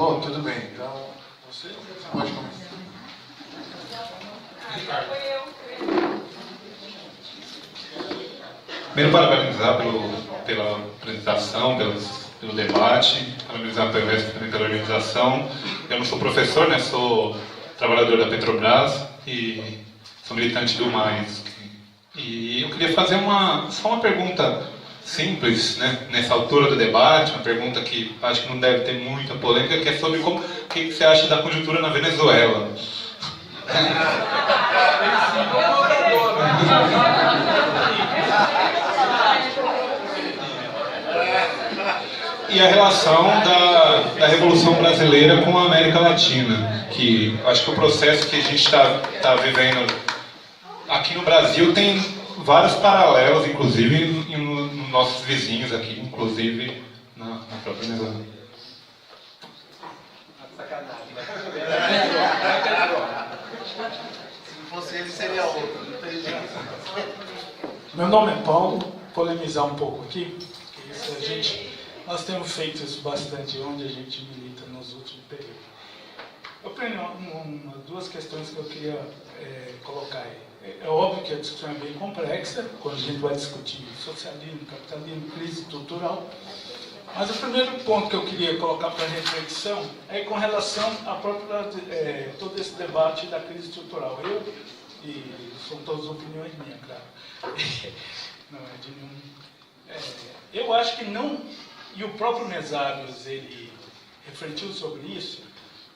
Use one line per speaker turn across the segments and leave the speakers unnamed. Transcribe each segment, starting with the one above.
Bom, tudo bem. Então, você pode começar.
Primeiro, parabenizar pela apresentação, pelo debate, parabenizar pela organização. Eu não sou professor, né? Sou trabalhador da Petrobras e sou militante do Mais. E eu queria fazer só uma pergunta simples, né? Nessa altura do debate, uma pergunta que acho que não deve ter muita polêmica, que é sobre o que você acha da conjuntura na Venezuela. E a relação da Revolução Brasileira com a América Latina, que acho que o processo que a gente está vivendo aqui no Brasil tem vários paralelos, inclusive nos nossos vizinhos aqui, inclusive na própria Venezuela.
Se fosse ele, seria outro.
Meu nome é Paulo, polemizar um pouco aqui, nós temos feito isso bastante onde a gente milita nos últimos períodos. Eu tenho duas questões que eu queria colocar aí. É óbvio que a discussão é bem complexa, quando a gente vai discutir socialismo, capitalismo, crise estrutural, mas o primeiro ponto que eu queria colocar para reflexão é com relação a todo esse debate da crise estrutural. São todas opiniões minhas, claro. Não é de nenhum. Eu acho que não, e o próprio Mesários, ele refletiu sobre isso,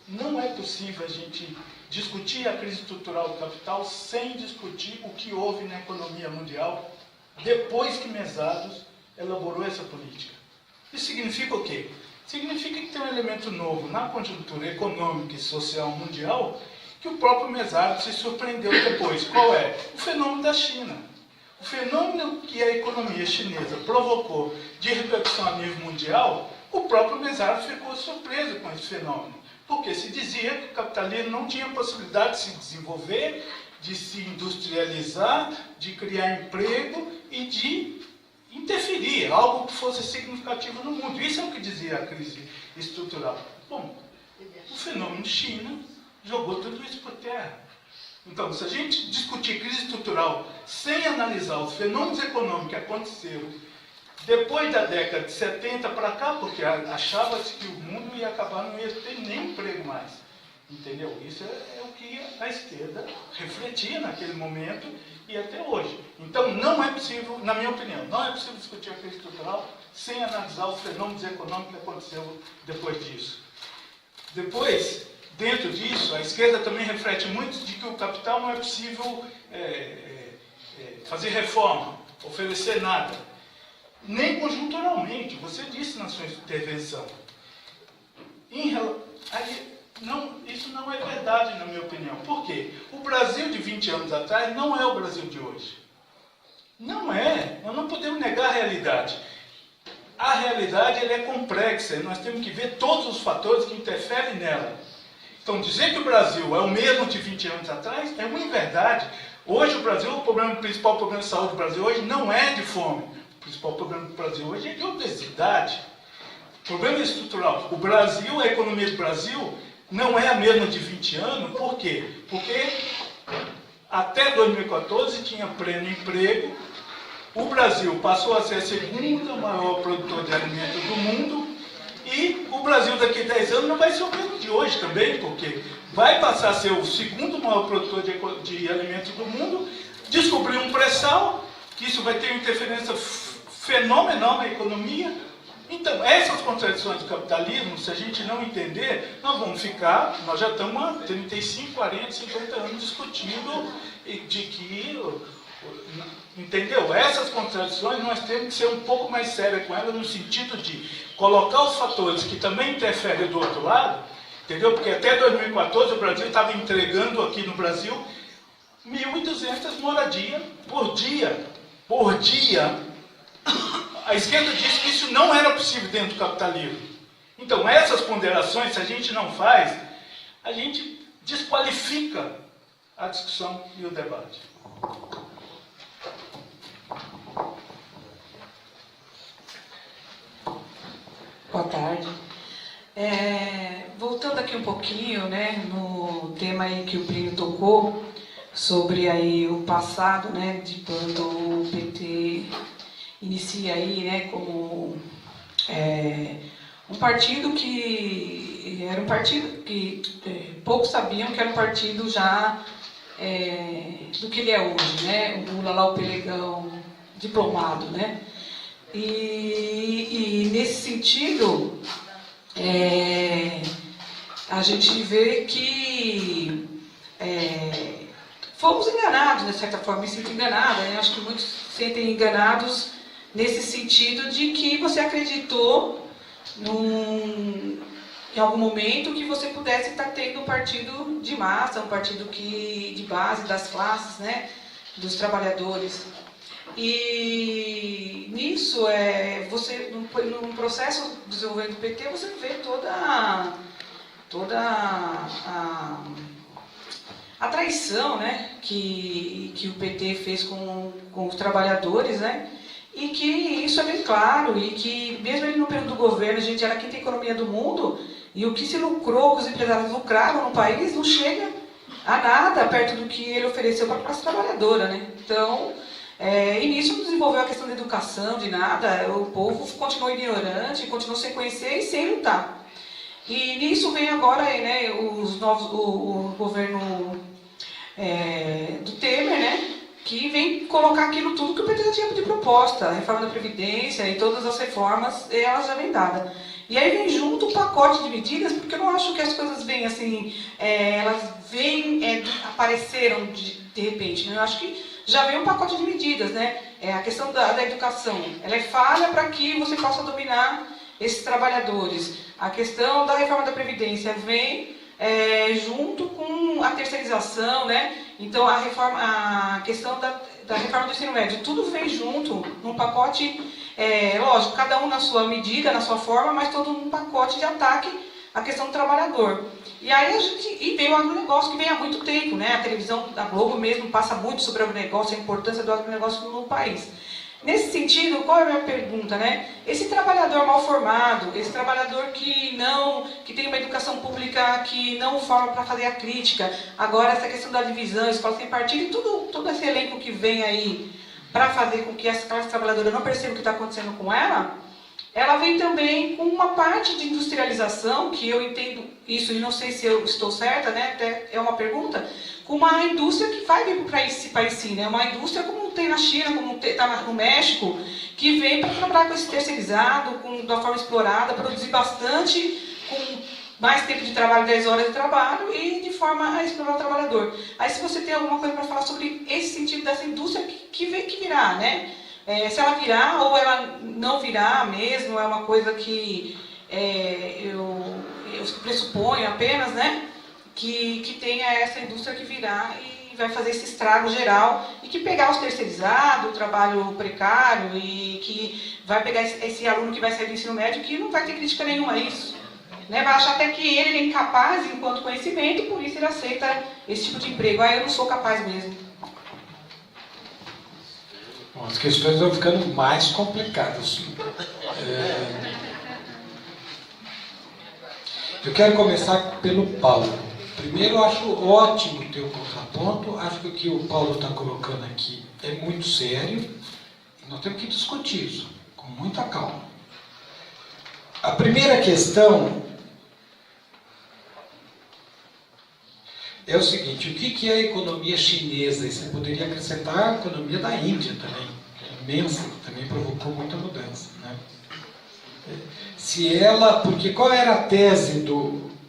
não é possível a gente discutir a crise estrutural do capital sem discutir o que houve na economia mundial depois que Mesários elaborou essa política. Isso significa o quê? Significa que tem um elemento novo na conjuntura econômica e social mundial que o próprio Mesários se surpreendeu depois. Qual é? O fenômeno da China. O fenômeno que a economia chinesa provocou de repercussão a nível mundial, o próprio Mesários ficou surpreso com esse fenômeno. Porque se dizia que o capitalismo não tinha possibilidade de se desenvolver, de se industrializar, de criar emprego e de interferir, algo que fosse significativo no mundo. Isso é o que dizia a crise estrutural. Bom, o fenômeno China jogou tudo isso por terra. Então, se a gente discutir crise estrutural sem analisar os fenômenos econômicos que aconteceram depois da década de 70 para cá, porque achava-se que o mundo ia acabar, não ia ter nem emprego mais. Entendeu? Isso é o que a esquerda refletia naquele momento e até hoje. Então, não é possível, na minha opinião, não é possível discutir a crise estrutural sem analisar os fenômenos econômicos que aconteceram depois disso. Depois, dentro disso, a esquerda também reflete muito de que o capital não é possível fazer reforma, oferecer nada. Nem conjunturalmente, você disse na sua intervenção. Isso não é verdade, na minha opinião. Por quê? O Brasil de 20 anos atrás não é o Brasil de hoje. Não é. Nós não podemos negar a realidade. A realidade ela é complexa e nós temos que ver todos os fatores que interferem nela. Então, dizer que o Brasil é o mesmo de 20 anos atrás é uma inverdade. Hoje, o principal problema de saúde do Brasil hoje não é de fome. O principal problema do Brasil hoje é de obesidade. Problema estrutural. O Brasil, a economia do Brasil, não é a mesma de 20 anos. Por quê? Porque até 2014 tinha pleno emprego. O Brasil passou a ser a segunda maior produtor de alimentos do mundo. E o Brasil daqui a 10 anos não vai ser o mesmo de hoje também, porque vai passar a ser o segundo maior produtor de alimentos do mundo, descobrir um pré-sal, que isso vai ter uma interferência fenomenal na economia. Então, essas contradições do capitalismo, se a gente não entender, nós já estamos há 35, 40, 50 anos discutindo de que, entendeu? Essas contradições nós temos que ser um pouco mais sérios com elas, no sentido de colocar os fatores que também interferem do outro lado, entendeu? Porque até 2014 o Brasil estava entregando aqui no Brasil 1.200 moradias por dia. Por dia. A esquerda disse que isso não era possível dentro do capitalismo. Então, essas ponderações, se a gente não faz, a gente desqualifica a discussão e o debate.
Boa tarde. aqui um pouquinho, né, no tema aí que o Plínio tocou, sobre aí o passado, né, de quando o PT inicia aí, né, como um partido que era um partido que poucos sabiam que era um partido já do que ele é hoje, né, o Lula lá, o Pelegão diplomado, né, e nesse sentido a gente vê que fomos enganados, de certa forma, me sinto enganada, né? Acho que muitos se sentem enganados nesse sentido de que você acreditou em algum momento que você pudesse estar tendo um partido de massa, um partido de base das classes, né? Dos trabalhadores. E nisso, você, no processo de desenvolvimento do PT, você vê toda a traição, né, que o PT fez com os trabalhadores, né, e que isso é bem claro, e que mesmo ele no período do governo, a gente era a quinta economia do mundo, e o que se lucrou, que os empresários lucraram no país, não chega a nada perto do que ele ofereceu para a classe trabalhadora, né. Então, e nisso não desenvolveu a questão da educação, de nada, o povo continuou ignorante, continuou sem conhecer e sem lutar. E nisso vem agora, né, o governo do Temer, né, que vem colocar aquilo tudo que o PT já tinha de proposta, a reforma da Previdência e todas as reformas, elas já vêm dadas. E aí vem junto um pacote de medidas, porque eu não acho que as coisas vêm assim, elas vêm, apareceram de repente, né? Eu acho que já vem um pacote de medidas, né? A questão da educação, ela é falha para que você possa dominar esses trabalhadores. A questão da reforma da Previdência vem junto com a terceirização, né? Então a questão da reforma do ensino médio, tudo vem junto num pacote, lógico, cada um na sua medida, na sua forma, mas todo num pacote de ataque à questão do trabalhador. E aí veio o agronegócio que vem há muito tempo, né? A televisão da Globo mesmo passa muito sobre o agronegócio, a importância do agronegócio no país. Nesse sentido, qual é a minha pergunta, né? Esse trabalhador mal formado, esse trabalhador que tem uma educação pública que não forma para fazer a crítica, agora essa questão da divisão, escola sem partido e todo esse elenco que vem aí para fazer com que essa classe trabalhadora não perceba o que está acontecendo com ela vem também com uma parte de industrialização, que eu entendo isso e não sei se eu estou certa, né? Até é uma pergunta, com uma indústria que vai vir para esse país sim, né? Uma indústria como tem na China, como está no México, que vem para trabalhar com esse terceirizado, da forma explorada, produzir bastante, com mais tempo de trabalho, 10 horas de trabalho, e de forma a explorar o trabalhador. Aí se você tem alguma coisa para falar sobre esse sentido dessa indústria que virá, né? Se ela virar ou ela não virar mesmo, é uma coisa que eu pressuponho apenas, né? Que tenha essa indústria que virá e vai fazer esse estrago geral e que pegar os terceirizados, o trabalho precário e que vai pegar esse aluno que vai sair do ensino médio que não vai ter crítica nenhuma a isso. Né? Vai achar até que ele é incapaz enquanto conhecimento e por isso ele aceita esse tipo de emprego. Eu não sou capaz mesmo.
Bom, as questões vão ficando mais complicadas. Eu quero começar pelo Paulo. Primeiro, eu acho ótimo o teu contraponto. Acho que o que o Paulo está colocando aqui é muito sério. E nós temos que discutir isso com muita calma. A primeira questão é o seguinte: o que é a economia chinesa? E você poderia acrescentar a economia da Índia também, que é imensa, que também provocou muita mudança, né? Porque qual era a tese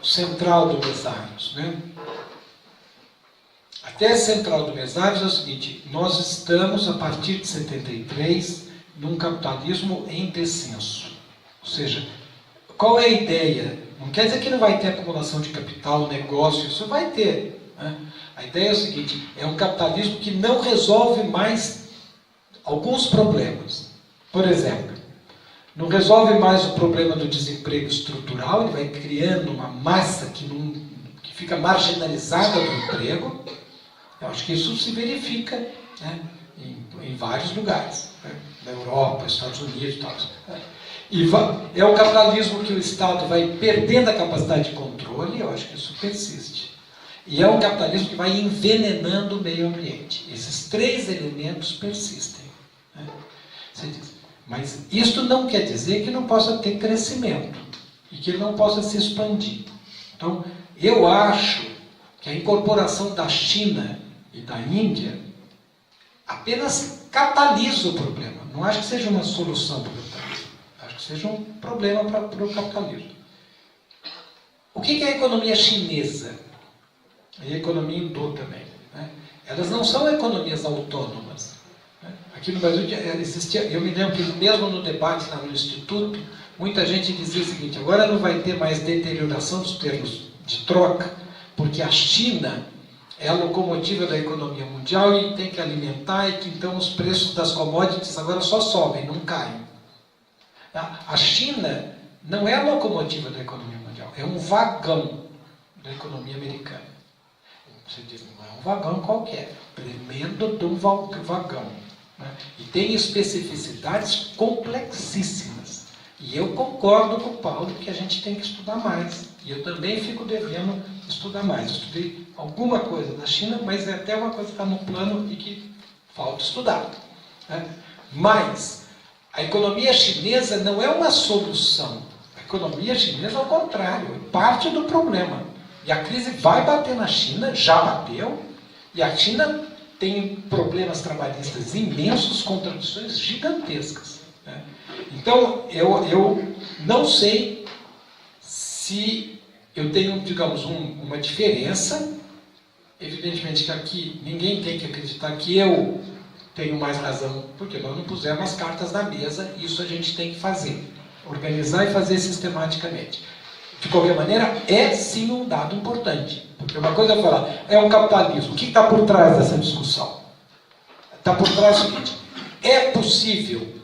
central do Mesaros, né? A tese central do Mesaros é o seguinte: nós estamos, a partir de 73, num capitalismo em descenso. Ou seja, qual é a ideia? Não quer dizer que não vai ter acumulação de capital, negócio, isso vai ter, né? A ideia é o seguinte: é um capitalismo que não resolve mais alguns problemas. Por exemplo, não resolve mais o problema do desemprego estrutural, ele vai criando uma massa que fica marginalizada do emprego. Eu acho que isso se verifica, né, em vários lugares, né, na Europa, Estados Unidos e tal. É o capitalismo que o Estado vai perdendo a capacidade de controle, eu acho que isso persiste. E é um capitalismo que vai envenenando o meio ambiente. Esses três elementos persistem. Né? Você diz, mas isto não quer dizer que não possa ter crescimento e que ele não possa se expandir. Então, eu acho que a incorporação da China e da Índia apenas catalisa o problema. Não acho que seja uma solução para o capitalismo. Acho que seja um problema para o capitalismo. O que é a economia chinesa? E a economia hindú também. Né? Elas não são economias autônomas. Né? Aqui no Brasil existia, eu me lembro que mesmo no debate lá no Instituto, muita gente dizia o seguinte, agora não vai ter mais deterioração dos termos de troca, porque a China é a locomotiva da economia mundial e tem que alimentar, e que então os preços das commodities agora só sobem, não caem. A China não é a locomotiva da economia mundial, é um vagão da economia americana. Você diz, não é um vagão qualquer, tremendo de um vagão. Né? E tem especificidades complexíssimas. E eu concordo com o Paulo que a gente tem que estudar mais. E eu também fico devendo estudar mais. Eu estudei alguma coisa da China, mas é até uma coisa que está no plano e que falta estudar. Né? Mas a economia chinesa não é uma solução. A economia chinesa, ao contrário, é parte do problema. E a crise vai bater na China, já bateu, e a China tem problemas trabalhistas imensos, contradições gigantescas. Né? Então, eu não sei se eu tenho, digamos, uma diferença. Evidentemente que aqui ninguém tem que acreditar que eu tenho mais razão, porque nós não pusemos as cartas na mesa, isso a gente tem que fazer. Organizar e fazer sistematicamente. De qualquer maneira, é sim um dado importante. Porque uma coisa é falar, é um capitalismo. O que está por trás dessa discussão? Está por trás do seguinte, é possível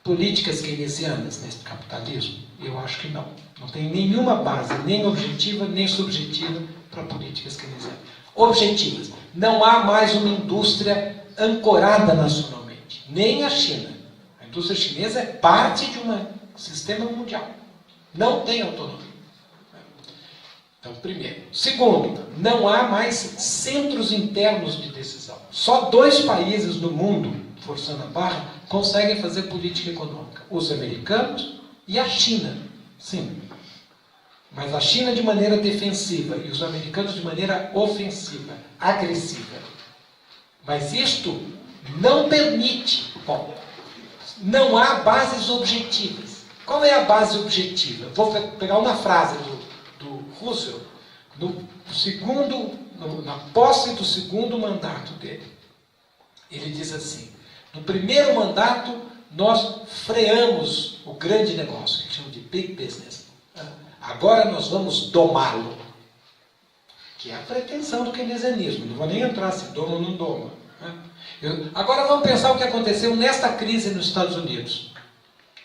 políticas keynesianas nesse capitalismo? Eu acho que não. Não tem nenhuma base, nem objetiva, nem subjetiva, para políticas keynesianas. Objetivas. Não há mais uma indústria ancorada nacionalmente. Nem a China. A indústria chinesa é parte de um sistema mundial. Não tem autonomia. Então, primeiro. Segundo, não há mais centros internos de decisão. Só 2 países no mundo, forçando a barra, conseguem fazer política econômica. Os americanos e a China. Sim. Mas a China de maneira defensiva e os americanos de maneira ofensiva, agressiva. Mas isto não permite. Bom, não há bases objetivas. Qual é a base objetiva? Vou pegar uma frase do Roosevelt, na posse do segundo mandato dele. Ele diz assim, no primeiro mandato nós freamos o grande negócio, que chama de big business. Agora nós vamos domá-lo. Que é a pretensão do keynesianismo. Não vou nem entrar se doma ou não doma. Agora vamos pensar o que aconteceu nesta crise nos Estados Unidos.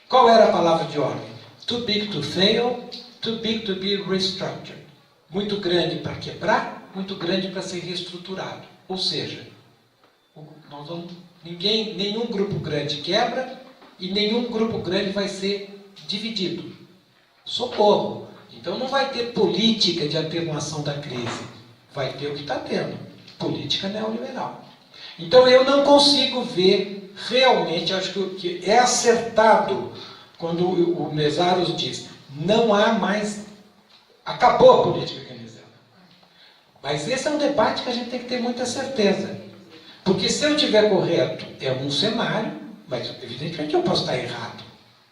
Qual era a palavra de ordem? Too big to fail, too big to be restructured. Muito grande para quebrar, muito grande para ser reestruturado. Ou seja, nenhum grupo grande quebra e nenhum grupo grande vai ser dividido. Socorro! Então não vai ter política de atenuação da crise. Vai ter o que está tendo. Política neoliberal. Então eu não consigo ver realmente, acho que é acertado quando o Mesaros diz, não há mais, acabou a política keynesiana. Mas esse é um debate que a gente tem que ter muita certeza. Porque se eu estiver correto, é um cenário, mas evidentemente eu posso estar errado.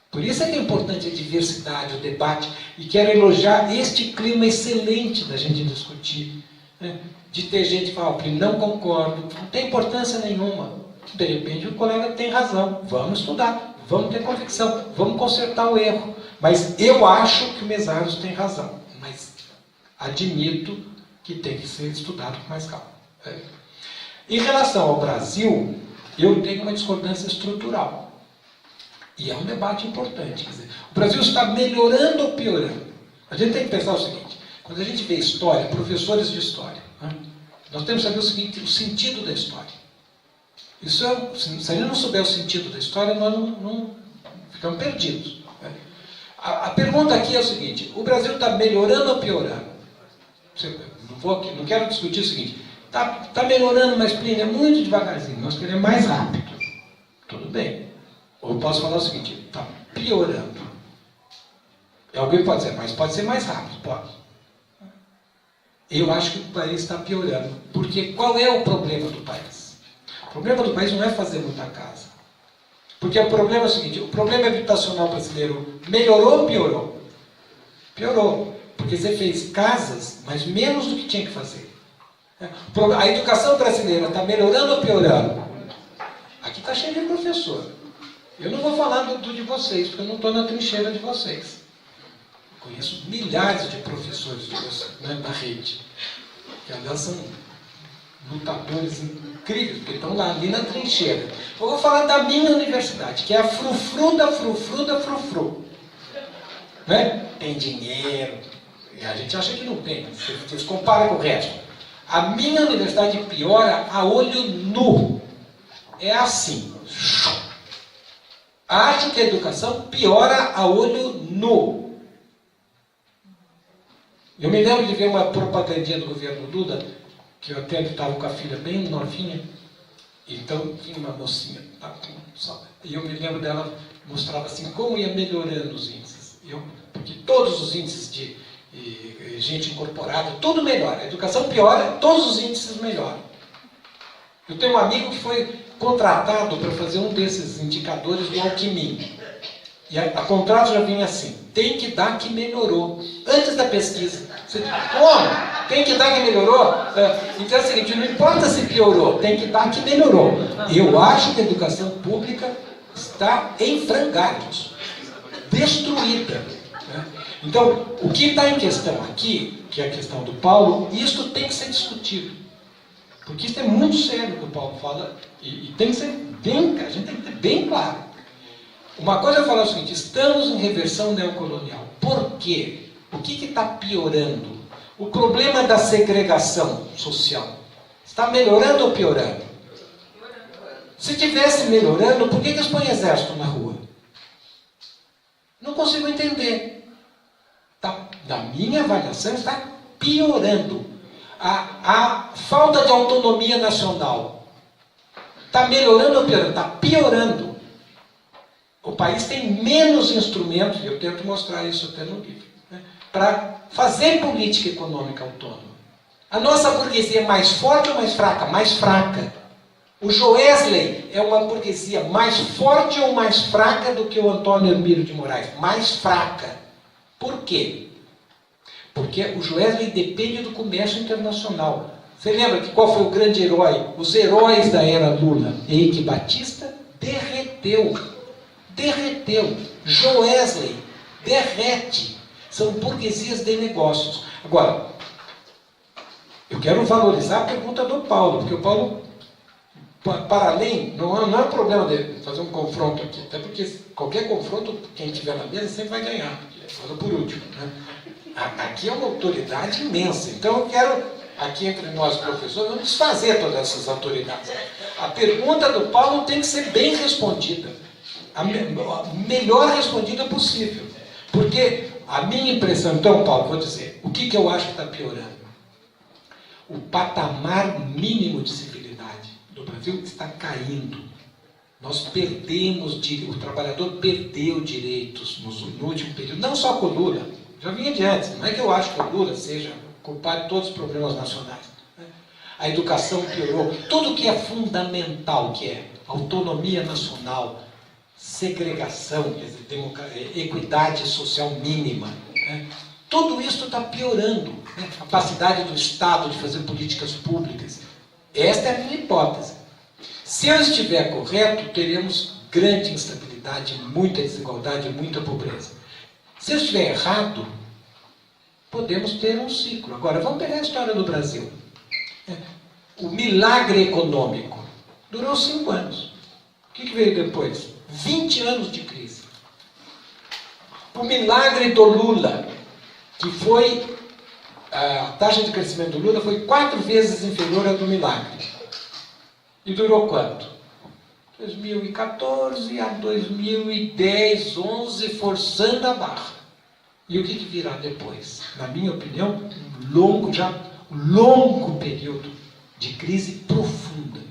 Por isso é que é importante a diversidade, o debate, e quero elogiar este clima excelente da gente discutir. Né? De ter gente que fala, não concordo, não tem importância nenhuma. De repente o colega tem razão, vamos estudar, vamos ter convicção, vamos consertar o erro. Mas eu acho que o Mesaros tem razão, mas admito que tem que ser estudado com mais calma. Em relação ao Brasil, eu tenho uma discordância estrutural. E é um debate importante. Quer dizer, o Brasil está melhorando ou piorando? A gente tem que pensar o seguinte, quando a gente vê história, professores de história, nós temos que saber o seguinte, o sentido da história. Se a gente não souber o sentido da história, nós não ficamos perdidos. A pergunta aqui é o seguinte: o Brasil está melhorando ou piorando? Não quero discutir o seguinte: está melhorando, mas Plínio, é muito devagarzinho, nós queremos mais rápido. Tudo bem. Ou eu posso falar o seguinte: está piorando. Alguém pode dizer, mas pode ser mais rápido, pode. Eu acho que o país está piorando. Porque qual é o problema do país? O problema do país não é fazer muita casa. Porque o problema é o seguinte: o problema habitacional brasileiro melhorou ou piorou? Piorou. Porque você fez casas, mas menos do que tinha que fazer. A educação brasileira está melhorando ou piorando? Aqui está cheio de professor. Eu não vou falar do de vocês, porque eu não estou na trincheira de vocês. Conheço milhares de professores de vocês, né, na rede, que aliás são lutadores incríveis, porque estão lá ali na trincheira. Eu vou falar da minha universidade, que é a frufru da frufru da frufru. Né? Tem dinheiro, e a gente acha que não tem, vocês comparam com o resto. A minha universidade piora a olho nu. É assim. Acho que a educação piora a olho nu. Eu me lembro de ver uma propagandinha do governo Lula, que eu até estava com a filha bem novinha, então tinha uma mocinha, e eu me lembro dela, mostrava assim, como ia melhorando os índices. Porque todos os índices de gente incorporada, tudo melhora. A educação piora, todos os índices melhoram. Eu tenho um amigo que foi contratado para fazer um desses indicadores do Alckmin. E a contrato já vinha assim: tem que dar que melhorou. Antes da pesquisa. Como? Tem que dar que melhorou? Então é o seguinte: não importa se piorou, tem que dar que melhorou. Eu acho que a educação pública está em frangalhos, destruída. Então, o que está em questão aqui, que é a questão do Paulo, isso tem que ser discutido. Porque isso é muito sério o que o Paulo fala, e tem que ser bem, a gente tem que ter bem claro. Uma coisa é falar o seguinte: estamos em reversão neocolonial. Por quê? O que está piorando? O problema da segregação social está melhorando ou piorando? Se estivesse melhorando, por que eles põem exército na rua? Não consigo entender. Na minha avaliação, está piorando. A falta de autonomia nacional está melhorando ou piorando? Está piorando. O país tem menos instrumentos, e eu tento mostrar isso até no livro, né, para fazer política econômica autônoma. A nossa burguesia é mais forte ou mais fraca? Mais fraca. O Joesley é uma burguesia mais forte ou mais fraca do que o Antônio Hermílio de Moraes? Mais fraca. Por quê? Porque o Joesley depende do comércio internacional. Você lembra que qual foi o grande herói? Os heróis da era Lula. Eike Batista derreteu. Derreteu. Joesley derrete. São burguesias de negócios. Agora, eu quero valorizar a pergunta do Paulo, porque o Paulo, para além, não é um problema de fazer um confronto aqui, até porque qualquer confronto, quem estiver na mesa sempre vai ganhar, fala por último. Né? Aqui é uma autoridade imensa, então eu quero, aqui entre nós professores, vamos desfazer todas essas autoridades. A pergunta do Paulo tem que ser bem respondida, a melhor respondida possível, porque a minha impressão, então, Paulo, vou dizer, o que eu acho que está piorando? O patamar mínimo de civilidade do Brasil está caindo. Nós perdemos, o trabalhador perdeu direitos no último período, não só com o Lula, já vinha de antes, não é que eu acho que o Lula seja culpado de todos os problemas nacionais. Né? A educação piorou, tudo que é fundamental, que é autonomia nacional, segregação, quer dizer, equidade social mínima, né? Tudo isso está piorando, né? A capacidade do Estado de fazer políticas públicas. Esta é a minha hipótese. Se eu estiver correto, teremos grande instabilidade, muita desigualdade, muita pobreza. Se eu estiver errado, podemos ter um ciclo. Agora, vamos pegar a história do Brasil. O milagre econômico durou 5 anos. O que veio depois? 20 anos de crise. O milagre do Lula, que foi, a taxa de crescimento do Lula foi 4 vezes inferior à do milagre. E durou quanto? 2014 a 2010, 11, forçando a barra. E o que virá depois? Na minha opinião, um longo período de crise profunda.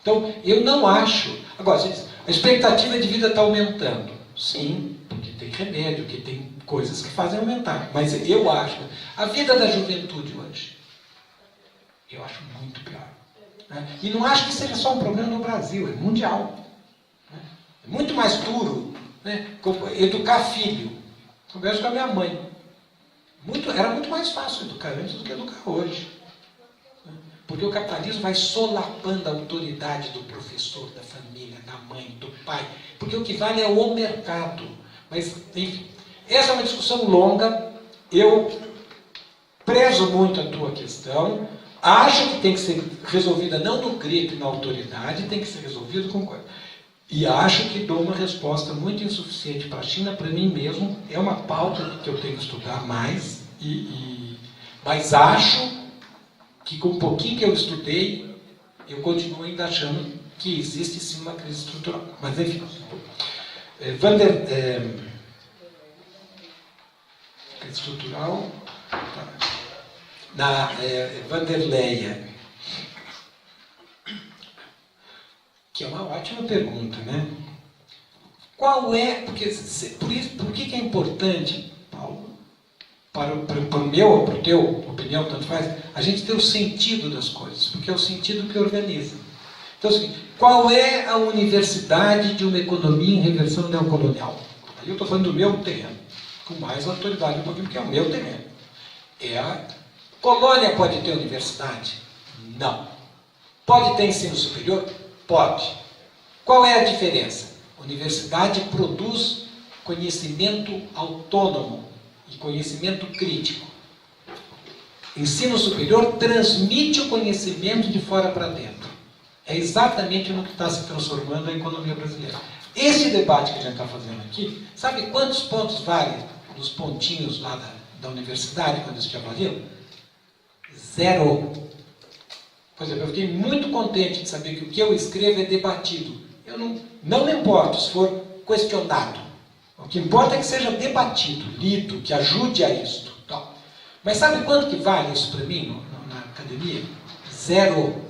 Então, eu não acho... Agora, você diz, a expectativa de vida está aumentando. Sim, porque tem remédio, que tem coisas que fazem aumentar. Mas eu acho... A vida da juventude hoje, eu acho muito pior. Né? E não acho que seja só um problema no Brasil, é mundial. Né? É muito mais duro, né? Educar filho. Converso com a minha mãe. Era muito mais fácil educar antes do que educar hoje. Porque o capitalismo vai solapando a autoridade do professor, da família, da mãe, do pai. Porque o que vale é o mercado. Mas, enfim, essa é uma discussão longa. Eu prezo muito a tua questão. Acho que tem que ser resolvida não no grito e na autoridade, tem que ser resolvido com coisa. E acho que dou uma resposta muito insuficiente para a China, para mim mesmo. É uma pauta que eu tenho que estudar mais. Mas acho que com um pouquinho que eu estudei, eu continuo ainda achando que existe sim uma crise estrutural. Mas enfim. Crise estrutural. Na Vanderleia, que é uma ótima pergunta, né? Qual é, por que é importante, Paulo, para o meu ou para o teu, opinião, tanto faz, a gente ter o sentido das coisas, porque é o sentido que organiza. Então, é o seguinte, qual é a universidade de uma economia em reversão neocolonial? Aí eu estou falando do meu terreno, com mais autoridade um pouquinho, porque é o meu terreno. Colônia pode ter universidade? Não. Pode ter ensino superior? Pode. Qual é a diferença? A universidade produz conhecimento autônomo e conhecimento crítico. Ensino superior transmite o conhecimento de fora para dentro. É exatamente no que está se transformando a economia brasileira. Esse debate que a gente está fazendo aqui, sabe quantos pontos vale nos pontinhos lá da universidade, quando eles te avaliam? 0. Por exemplo, eu fiquei muito contente de saber que o que eu escrevo é debatido. Eu não me importo se for questionado. O que importa é que seja debatido, lido, que ajude a isto. Então, mas sabe quanto que vale isso para mim na academia? 0.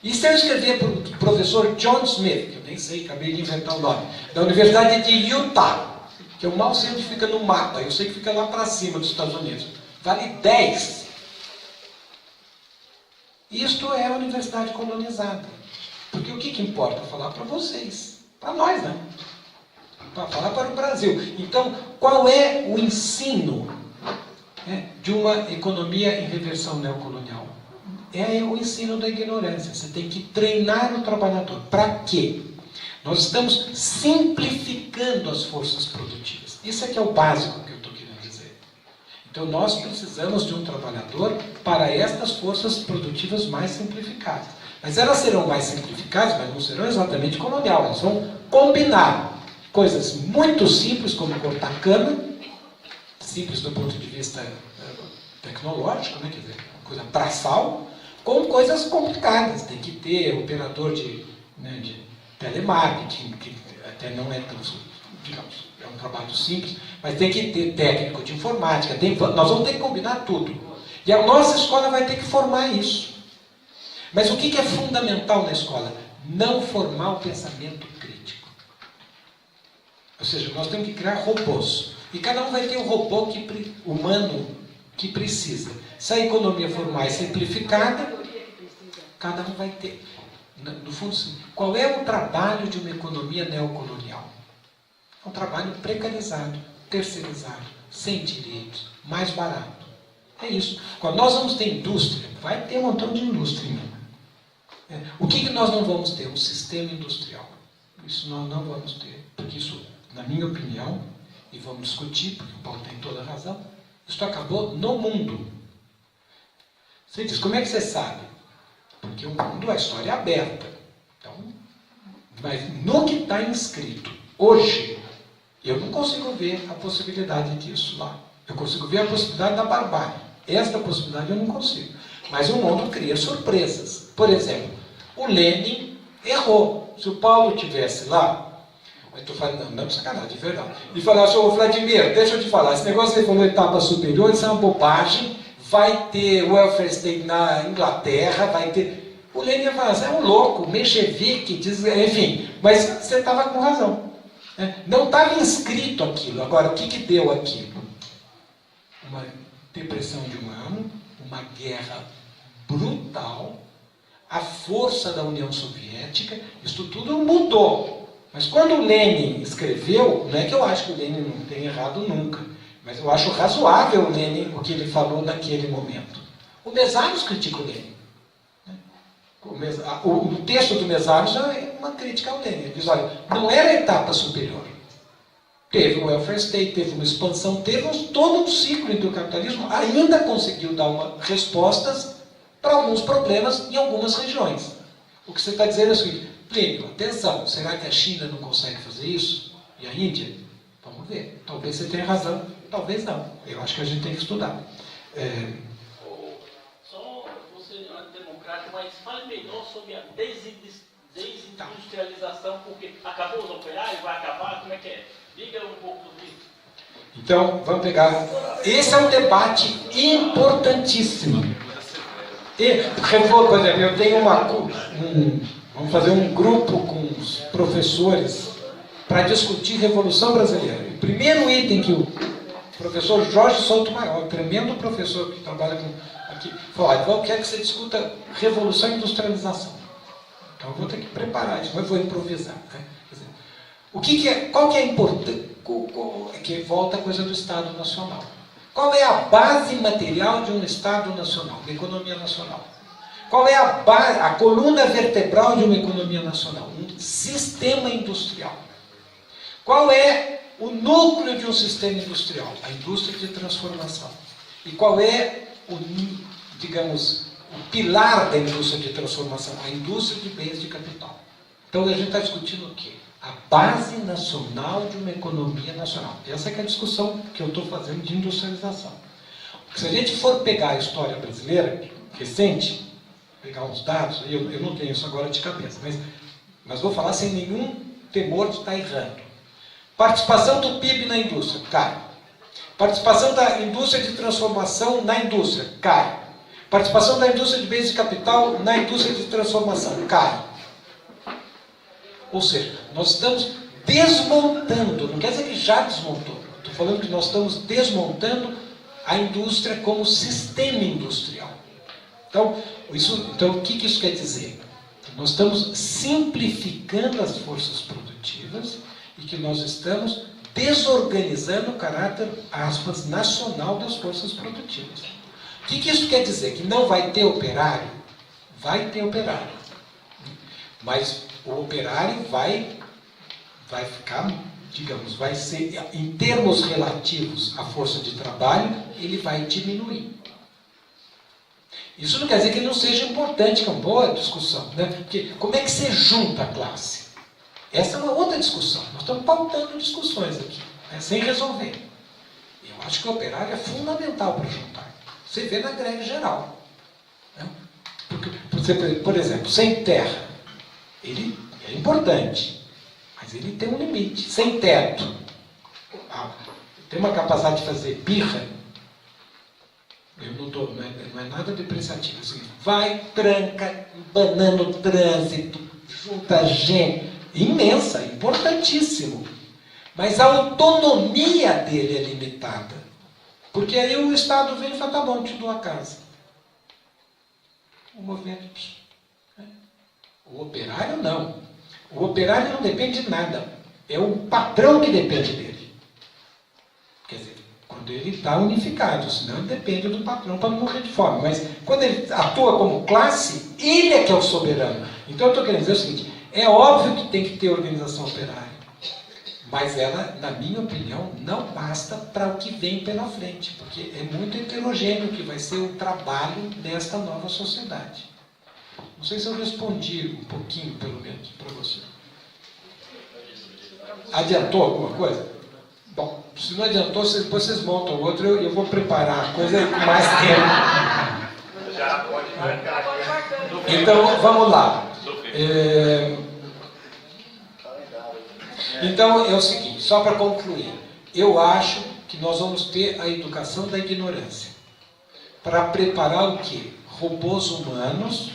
E se eu escrever para o professor John Smith, que eu nem sei, acabei de inventar o nome, da Universidade de Utah, que eu mal sei onde fica no mapa, eu sei que fica lá para cima dos Estados Unidos, vale 10. Isto é a universidade colonizada. Porque o que importa? Falar para vocês. Para nós, né? Para falar para o Brasil. Então, qual é o ensino de uma economia em reversão neocolonial? É o ensino da ignorância. Você tem que treinar o trabalhador. Para quê? Nós estamos simplificando as forças produtivas. Isso é que é o básico que eu estou querendo dizer. Então, nós precisamos de um trabalhador para estas forças produtivas mais simplificadas. Mas elas serão mais simplificadas, mas não serão exatamente colonial. Elas vão combinar coisas muito simples, como cortar cana, simples do ponto de vista tecnológico, né? Quer dizer, coisa braçal, com coisas complicadas. Tem que ter operador de telemarketing, que até não é tão, digamos, é um trabalho simples, mas tem que ter técnico de informática, nós vamos ter que combinar tudo. E a nossa escola vai ter que formar isso. Mas o que é fundamental na escola? Não formar o pensamento crítico. Ou seja, nós temos que criar robôs. E cada um vai ter o robô humano que precisa. Se a economia for mais simplificada, cada um vai ter. No fundo, qual é o trabalho de uma economia neocolonial? É um trabalho precarizado, terceirizado, sem direitos, mais barato. É isso. Quando nós vamos ter indústria, vai ter um montão de indústria. O que nós não vamos ter? Um sistema industrial. Isso nós não vamos ter. Porque isso, na minha opinião, e vamos discutir, porque o Paulo tem toda a razão, isso acabou no mundo. Você diz, como é que você sabe? Porque o mundo, a história é aberta. Então, mas no que está inscrito hoje, eu não consigo ver a possibilidade disso lá. Eu consigo ver a possibilidade da barbárie. Esta possibilidade eu não consigo. Mas o mundo cria surpresas. Por exemplo, o Lenin errou. se o Paulo tivesse lá, eu estou falando, não, sacanagem, de verdade, e falasse, ô Vladimir, deixa eu te falar, esse negócio que você falou etapa superior, isso é uma bobagem, vai ter welfare state na Inglaterra, vai ter... O Lenin ia falar, você é um louco, menchevique, enfim, mas você estava com razão. Né? Não estava inscrito aquilo. Agora, o que deu aquilo? Uma depressão de um ano, uma guerra brutal, a força da União Soviética, isso tudo mudou. Mas quando o Lenin escreveu, não é que eu acho que o Lenin não tenha errado nunca, mas eu acho razoável o Lenin, o que ele falou naquele momento. O Mesaros critica o Lenin. O texto do Mesaros é uma crítica ao Lenin. Ele diz, olha, não era a etapa superior. Teve o welfare state, teve uma expansão, teve todo um ciclo em que o capitalismo ainda conseguiu dar respostas para alguns problemas em algumas regiões. O que você está dizendo é o seguinte, Plínio, atenção, será que a China não consegue fazer isso? E a Índia? Vamos ver. Talvez você tenha razão, talvez não. Eu acho que a gente tem que estudar.
Só você é democrático, mas fale melhor sobre a desindustrialização, porque acabou os operários, vai acabar, como é que é? Diga um pouco sobre isso.
Então, vamos pegar... Esse é um debate importantíssimo. Por exemplo, eu tenho vamos fazer um grupo com os professores para discutir Revolução Brasileira. O primeiro item que o professor Jorge Sotomayor, tremendo professor que trabalha aqui, falou, eu quero que você discuta Revolução e Industrialização. Então eu vou ter que preparar isso, mas eu vou improvisar. Né? Qual que é a importância? Que volta a coisa do Estado Nacional. Qual é a base material de um Estado Nacional, de economia nacional? Qual é a coluna vertebral de uma economia nacional? Um sistema industrial. Qual é o núcleo de um sistema industrial? A indústria de transformação. E qual é o pilar da indústria de transformação? A indústria de bens de capital. Então a gente está discutindo o quê? A base nacional de uma economia nacional. Essa é a discussão que eu estou fazendo de industrialização. Porque se a gente for pegar a história brasileira recente, pegar uns dados, eu não tenho isso agora de cabeça, mas vou falar sem nenhum temor de estar errando. Participação do PIB na indústria, cai. Participação da indústria de transformação na indústria, cai. Participação da indústria de bens de capital na indústria de transformação, cai. Ou seja, nós estamos desmontando, não quer dizer que já desmontou, estou falando que nós estamos desmontando a indústria como sistema industrial. Então, o que isso quer dizer? Nós estamos simplificando as forças produtivas e que nós estamos desorganizando o caráter, aspas, nacional das forças produtivas. O que isso quer dizer? Que não vai ter operário? Vai ter operário. Mas o operário vai ficar, vai ser, em termos relativos à força de trabalho, ele vai diminuir. Isso não quer dizer que ele não seja importante, que é uma boa discussão, né? Porque como é que você junta a classe? Essa é uma outra discussão. Nós estamos pautando discussões aqui, né? Sem resolver. Eu acho que o operário é fundamental para juntar. Você vê na greve geral. Né? Porque, por exemplo, sem terra, ele é importante, mas ele tem um limite. Sem teto, tem uma capacidade de fazer birra. Não é nada depreciativo. Assim, vai, tranca, embanando o trânsito, junta gente. Imensa, importantíssimo. Mas a autonomia dele é limitada. Porque aí o Estado vem e fala, tá bom, te dou a casa. O movimento... O operário não. O operário não depende de nada. É o patrão que depende dele. Quer dizer, quando ele está unificado, senão ele depende do patrão para não morrer de fome. Mas quando ele atua como classe, ele é que é o soberano. Então eu estou querendo dizer o seguinte, é óbvio que tem que ter organização operária, mas ela, na minha opinião, não basta para o que vem pela frente, porque é muito heterogêneo que vai ser o trabalho desta nova sociedade. Não sei se eu respondi um pouquinho, pelo menos, para você. Adiantou alguma coisa? Bom, se não adiantou, depois vocês montam outro, eu vou preparar a coisa com mais tempo.
Já pode marcar.
Então, vamos lá. Então, é o seguinte, só para concluir. Eu acho que nós vamos ter a educação da ignorância. Para preparar o quê? Robôs humanos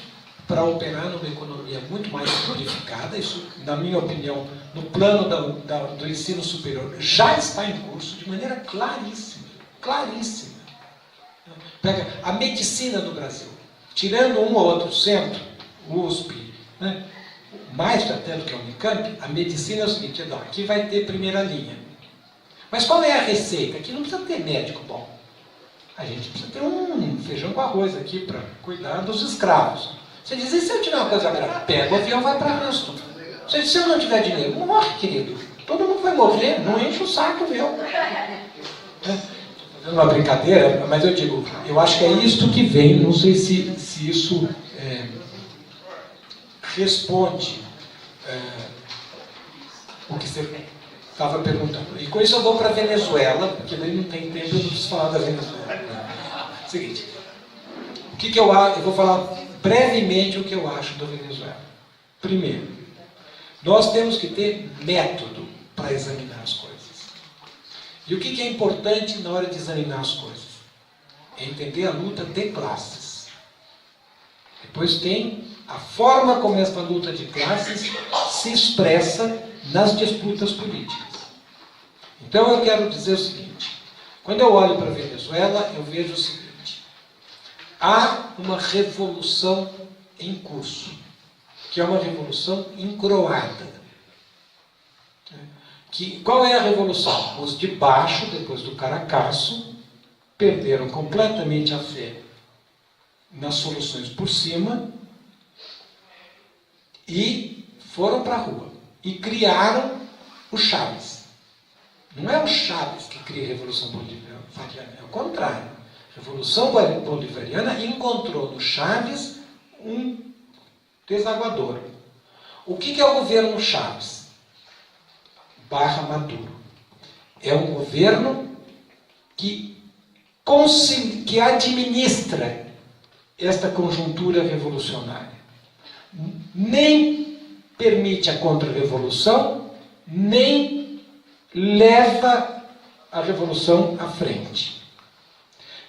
para operar numa economia muito mais simplificada. Isso, na minha opinião, no plano do ensino superior, já está em curso de maneira claríssima. Claríssima. Pega a medicina no Brasil. Tirando um ou outro centro, o USP, né? Mais até do que a Unicamp, a medicina é o seguinte, não, aqui vai ter primeira linha. Mas qual é a receita? Aqui não precisa ter médico bom. A gente precisa ter um feijão com arroz aqui para cuidar dos escravos. Você diz, e se eu tiver uma coisa grave? Pega o avião e vai para Houston. Você diz, se eu não tiver dinheiro, morre, querido. Todo mundo vai morrer, não enche o saco meu. Fazendo uma brincadeira, mas eu digo, eu acho que é isto que vem, não sei se isso responde o que você estava perguntando. E com isso eu vou para a Venezuela, porque daí não tem tempo, eu não preciso falar da Venezuela. Seguinte, eu vou falar brevemente o que eu acho da Venezuela. Primeiro, nós temos que ter método para examinar as coisas. E o que é importante na hora de examinar as coisas? É entender a luta de classes. Depois tem a forma como essa luta de classes se expressa nas disputas políticas. Então eu quero dizer o seguinte, quando eu olho para a Venezuela, eu vejo o seguinte, há uma revolução em curso, que é uma revolução encroada. Qual é a revolução? Os de baixo, depois do Caracasso, perderam completamente a fé nas soluções por cima e foram para a rua. E criaram o Chávez. Não é o Chávez que cria a Revolução Bolivariana, é o contrário. A Revolução Bolivariana encontrou no Chávez um desaguador. O que é o governo Chávez? Maduro. É um governo que administra esta conjuntura revolucionária. Nem permite a contra-revolução, nem leva a revolução à frente.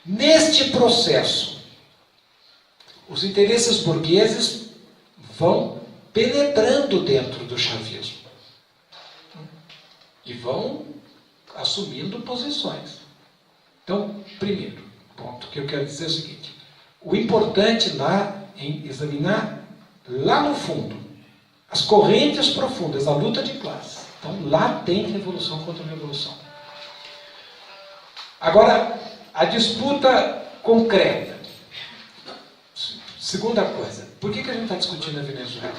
Neste processo, os interesses burgueses vão penetrando dentro do chavismo e vão assumindo posições. Então, primeiro ponto que eu quero dizer é o seguinte, o importante lá em examinar lá no fundo as correntes profundas, a luta de classe. Então, lá tem revolução contra revolução. Agora, a disputa concreta. Segunda coisa, por que a gente está discutindo a Venezuela?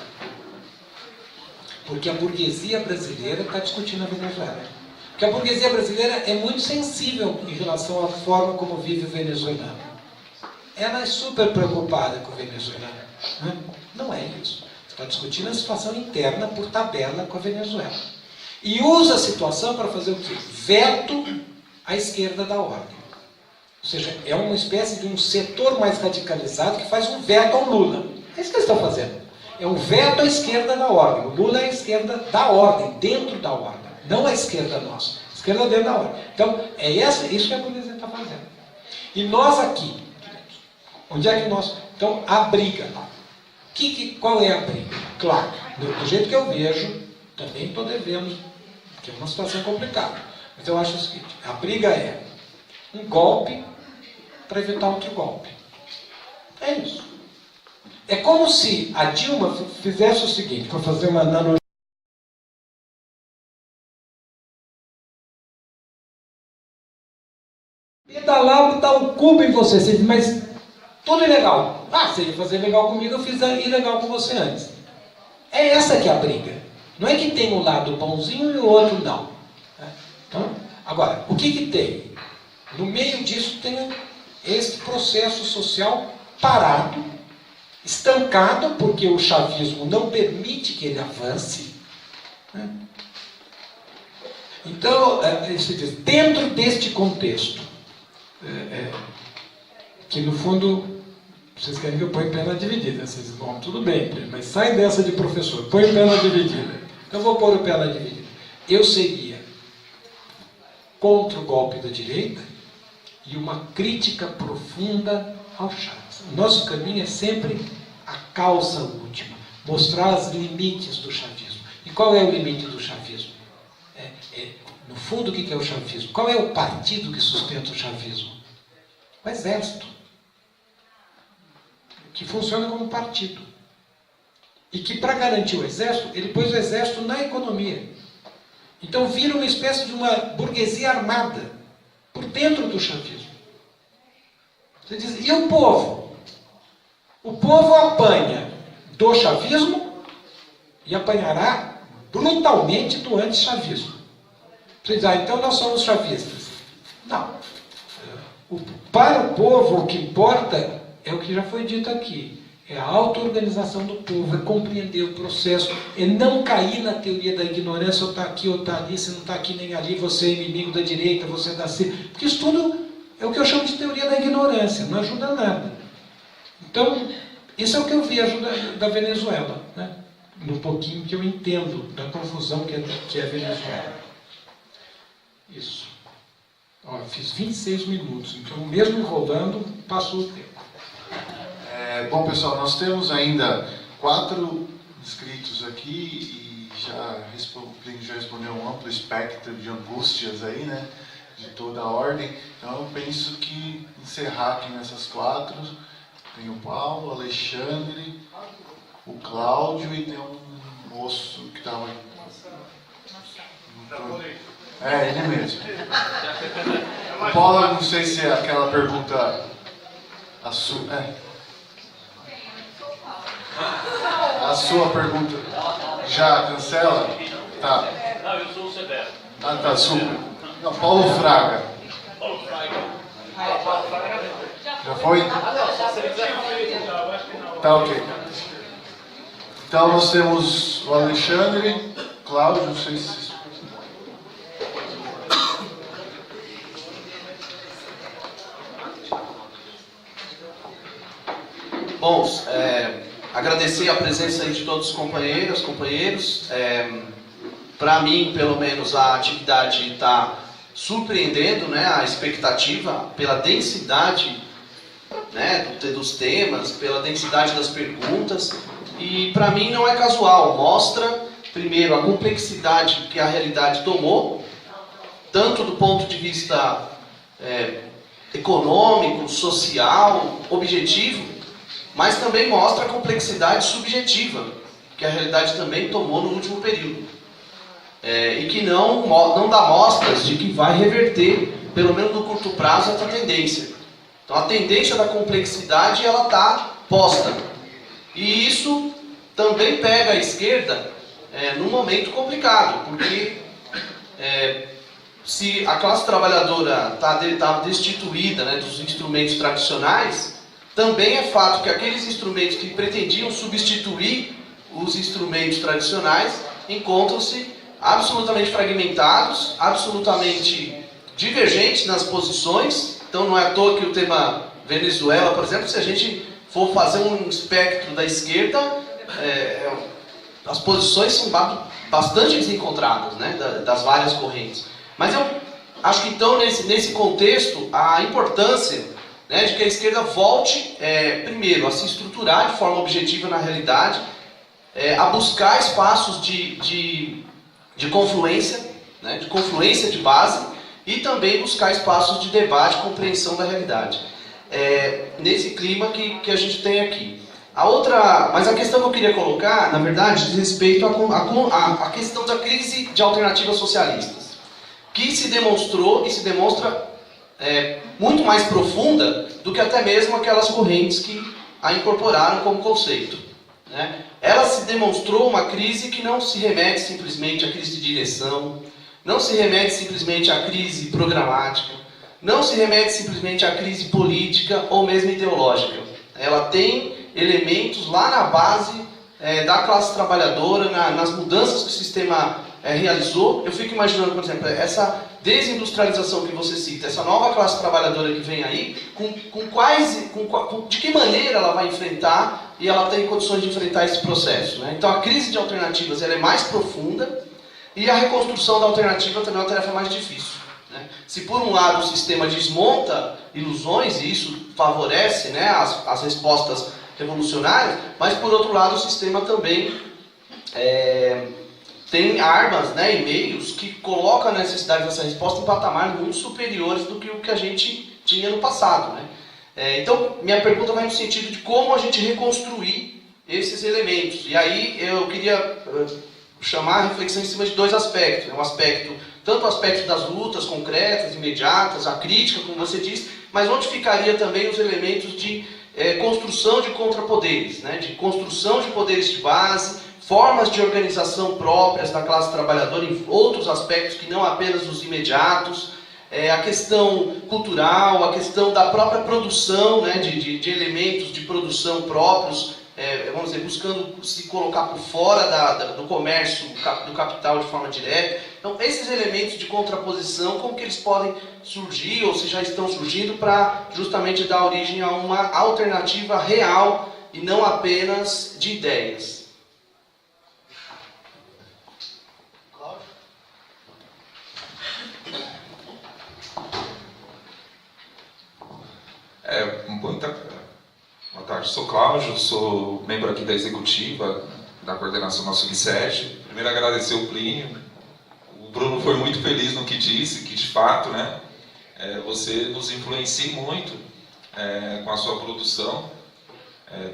Porque a burguesia brasileira está discutindo a Venezuela. Porque a burguesia brasileira é muito sensível em relação à forma como vive o venezuelano. Ela é super preocupada com o venezuelano. Não é isso. Está discutindo a situação interna por tabela com a Venezuela. E usa a situação para fazer o quê? Veto à esquerda da ordem. Ou seja, é uma espécie de um setor mais radicalizado que faz um veto ao Lula. É isso que eles estão fazendo. É um veto à esquerda da ordem. O Lula é a esquerda da ordem, dentro da ordem. Não a esquerda nossa. A esquerda dentro da ordem. Então, é isso que a burguesia está fazendo. E nós aqui, onde é que nós... Então, a briga lá. Qual é a briga? Claro, do jeito que eu vejo, também estou devendo, porque é uma situação complicada. Mas eu acho o seguinte, a briga é um golpe para evitar outro golpe. É isso. É como se a Dilma fizesse o seguinte, para fazer uma analogia. Pedalar, botar um cubo em você, mas tudo ilegal. Você ia fazer legal comigo, eu fiz ilegal com você antes. É essa que é a briga. Não é que tem um lado bonzinho e o outro não. Então, agora, o que tem? No meio disso tem este processo social parado, estancado, porque o chavismo não permite que ele avance. Então, se diz, dentro deste contexto, que no fundo, vocês querem que eu ponha pena dividida. Vocês dizem, bom, tudo bem, mas sai dessa de professor, põe pena dividida. Então eu vou pôr o pé na dividida. Eu seria contra o golpe da direita e uma crítica profunda ao Chaves. O nosso caminho é sempre a causa última, mostrar os limites do chavismo. E qual é o limite do chavismo? No fundo, o que é o chavismo? Qual é o partido que sustenta o chavismo? O exército, que funciona como partido. E que, para garantir o exército, ele pôs o exército na economia. Então vira uma espécie de uma burguesia armada por dentro do chavismo. Você diz, e o povo? O povo apanha do chavismo e apanhará brutalmente do anti-chavismo. Você diz, então nós somos chavistas. Não. Para o povo, o que importa é o que já foi dito aqui. É a auto-organização do povo, é compreender o processo, é não cair na teoria da ignorância, ou está aqui ou está ali, se não está aqui nem ali, você é inimigo da direita, você é da esquerda. Porque isso tudo é o que eu chamo de teoria da ignorância, não ajuda nada. Então, isso é o que eu vejo da Venezuela, né? No pouquinho que eu entendo da confusão que é a Venezuela. Isso. Ó, fiz 26 minutos, então mesmo enrolando, passou o tempo.
Bom, pessoal, nós temos ainda 4 inscritos aqui e o Plínio já respondeu um amplo espectro de angústias aí, né? De toda a ordem. Então eu penso que encerrar aqui nessas 4. Tem o Paulo, o Alexandre, o Cláudio e tem um moço que estava aí. Ele mesmo. O Paulo, não sei se é aquela pergunta a sua pergunta já cancela? Tá.
Não, eu sou o Severo.
Ah, tá, super. Não, Paulo Fraga.
Paulo Fraga.
Já foi? Tá, ok. Então nós temos o Alexandre, Cláudio, não sei se...
Bom, agradecer a presença aí de todos os companheiros. Para mim, pelo menos, a atividade está surpreendendo, né, a expectativa pela densidade, né, dos temas, pela densidade das perguntas. E para mim não é casual, mostra, primeiro, a complexidade que a realidade tomou, tanto do ponto de vista econômico, social, objetivo, mas também mostra a complexidade subjetiva que a realidade também tomou no último período. E que não dá mostras de que vai reverter, pelo menos no curto prazo, essa tendência. Então a tendência da complexidade ela está posta. E isso também pega a esquerda num momento complicado, porque se a classe trabalhadora está destituída, né, dos instrumentos tradicionais, também é fato que aqueles instrumentos que pretendiam substituir os instrumentos tradicionais encontram-se absolutamente fragmentados, absolutamente divergentes nas posições. Então não é à toa que o tema Venezuela, por exemplo, se a gente for fazer um espectro da esquerda, as posições são bastante desencontradas, né, das várias correntes. Mas eu acho que então nesse contexto a importância, né, de que a esquerda volte, primeiro, a se estruturar de forma objetiva na realidade, a buscar espaços de confluência, né, de confluência de base, e também buscar espaços de debate e compreensão da realidade. Nesse clima que a gente tem aqui. Mas a questão que eu queria colocar, na verdade, diz respeito à questão da crise de alternativas socialistas, que se demonstrou e se demonstra muito mais profunda do que até mesmo aquelas correntes que a incorporaram como conceito, né? Ela se demonstrou uma crise que não se remete simplesmente à crise de direção, não se remete simplesmente à crise programática, não se remete simplesmente à crise política ou mesmo ideológica. Ela tem elementos lá na base da classe trabalhadora, nas mudanças que o sistema realizou. Eu fico imaginando, por exemplo, essa desindustrialização que você cita, essa nova classe trabalhadora que vem aí, de que maneira ela vai enfrentar e ela tem condições de enfrentar esse processo, né? Então a crise de alternativas ela é mais profunda e a reconstrução da alternativa também é uma tarefa mais difícil, né? Se por um lado o sistema desmonta ilusões e isso favorece, né, as respostas revolucionárias, mas por outro lado o sistema também tem armas, né, e meios que colocam a necessidade dessa resposta em patamares muito superiores do que o que a gente tinha no passado, né? Então, minha pergunta vai no sentido de como a gente reconstruir esses elementos. E aí eu queria chamar a reflexão em cima de dois aspectos. Né? Tanto o aspecto das lutas concretas, imediatas, a crítica, como você disse, mas onde ficaria também os elementos de construção de contrapoderes, né? De construção de poderes de base, formas de organização próprias da classe trabalhadora em outros aspectos que não apenas os imediatos, a questão cultural, a questão da própria produção, né, de elementos de produção próprios, vamos dizer, buscando se colocar por fora do comércio, do capital de forma direta. Então, esses elementos de contraposição, como que eles podem surgir, ou se já estão surgindo, para justamente dar origem a uma alternativa real e não apenas de ideias.
Boa tarde, sou Cláudio, sou membro aqui da executiva, da coordenação da Sub-7. Primeiro agradecer o Plínio. O Bruno foi muito feliz no que disse, que de fato, né, você nos influencia muito com a sua produção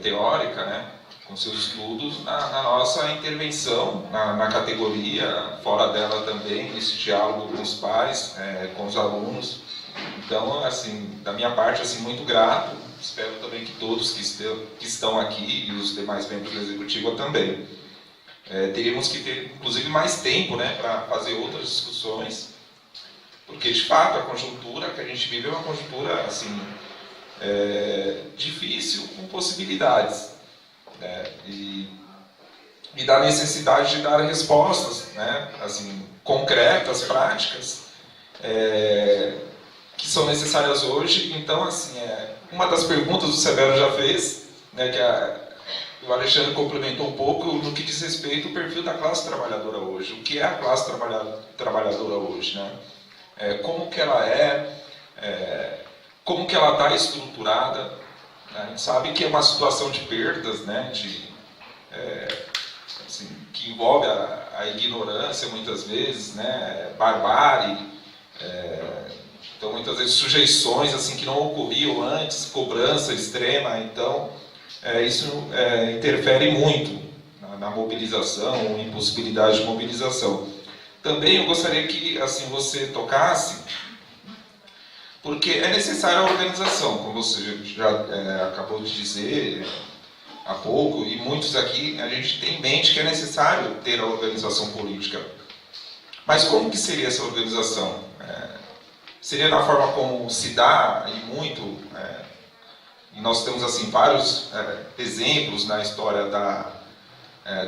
teórica, né, com seus estudos, na nossa intervenção na categoria, fora dela também, nesse diálogo com os pares, com os alunos. Então, assim, da minha parte, assim, muito grato. Espero também que todos que estão aqui e os demais membros da executiva também. Teríamos que ter, inclusive, mais tempo, né, para fazer outras discussões, porque, de fato, a conjuntura que a gente vive é uma conjuntura, assim, difícil, com possibilidades, né, e da necessidade de dar respostas, né, assim, concretas, práticas, que são necessárias hoje. Então, assim, uma das perguntas o Severo já fez, né, que o Alexandre complementou um pouco, no que diz respeito ao perfil da classe trabalhadora hoje. O que é a classe trabalhadora hoje, né? Como que ela como que ela está estruturada, né? A gente sabe que é uma situação de perdas, né, assim, que envolve a ignorância, muitas vezes, né, barbárie, então, muitas vezes, sujeições assim, que não ocorriam antes, cobrança extrema. Então, isso interfere muito na mobilização, impossibilidade de mobilização. Também eu gostaria que assim, você tocasse, porque é necessária a organização, como você já acabou de dizer há pouco, e muitos aqui, a gente tem em mente que é necessário ter a organização política. Mas como que seria essa organização? Seria da forma como se dá, e muito, e nós temos assim, vários exemplos na história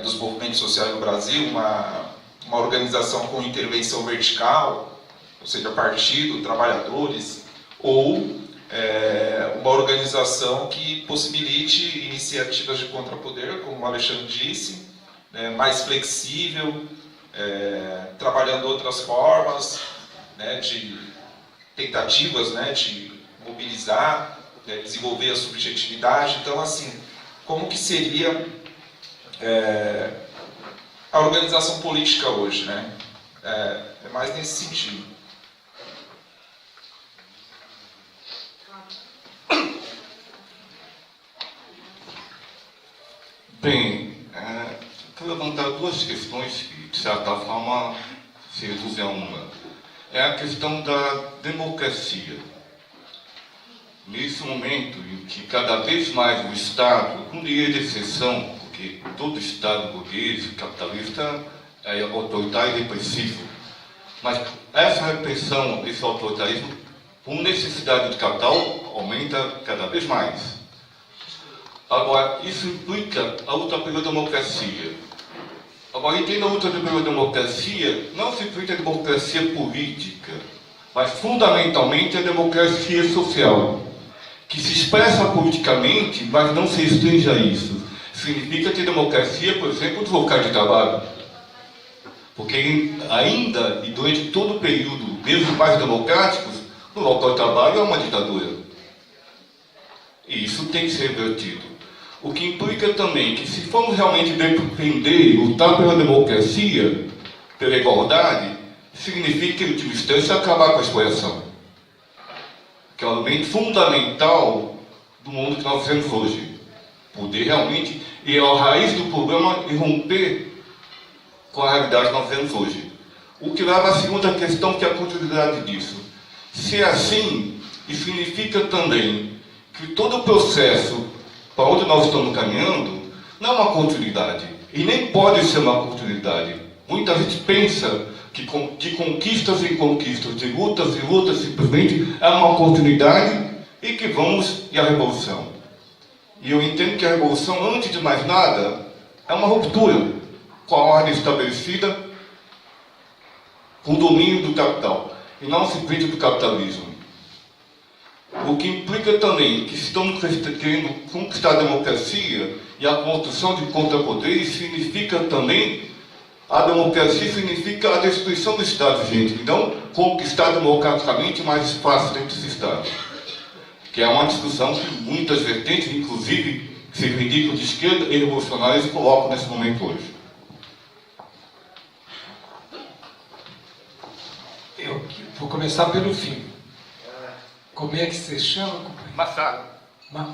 dos movimentos sociais no Brasil, uma organização com intervenção vertical, ou seja, partido, trabalhadores, ou uma organização que possibilite iniciativas de contrapoder, como o Alexandre disse, mais flexível, trabalhando outras formas, né, de tentativas, né, de mobilizar, desenvolver a subjetividade. Então, assim, como que seria a organização política hoje, né? É mais nesse sentido.
Bem, quero levantar duas questões que, de certa forma, se reduzem a uma. É a questão da democracia. Nesse momento em que cada vez mais o Estado, com direito de exceção, porque todo Estado burguês, capitalista, é autoritário e repressivo, mas essa repressão, esse autoritarismo, por necessidade de capital, aumenta cada vez mais. Agora, isso implica a luta pela democracia. A Agora, entenda outra democracia, não simplesmente a democracia política, mas fundamentalmente a democracia social, que se expressa politicamente, mas não se restringe a isso. Significa ter democracia, por exemplo, dos locais de trabalho. Porque ainda, e durante todo o período, mesmo mais democráticos, no local de trabalho é uma ditadura. E isso tem que ser revertido. O que implica também que, se formos realmente defender, lutar pela democracia, pela igualdade, significa, em última instância, acabar com a exploração, que é o elemento fundamental do mundo que nós vivemos hoje. Poder realmente ir à raiz do problema e romper com a realidade que nós vivemos hoje. O que leva à segunda questão, que é a continuidade disso. Se é assim, isso significa também que todo o processo para onde nós estamos caminhando não é uma continuidade, e nem pode ser uma continuidade. Muita gente pensa que de conquistas em conquistas, de lutas em lutas, simplesmente é uma continuidade e que vamos ir à revolução. E eu entendo que a revolução, antes de mais nada, é uma ruptura com a ordem estabelecida, com o domínio do capital, e não simplesmente do capitalismo. O que implica também que, se estamos querendo conquistar a democracia e a construção de contrapoderes, significa também, a democracia significa a destruição do Estado, gente, e não conquistar democraticamente mais espaço dentro desse Estado. Que é uma discussão que muitas vertentes, inclusive, que se reivindicam de esquerda e revolucionários, colocam nesse momento hoje.
Eu vou começar pelo fim. Como é que você chama, companheiro?
Massaro.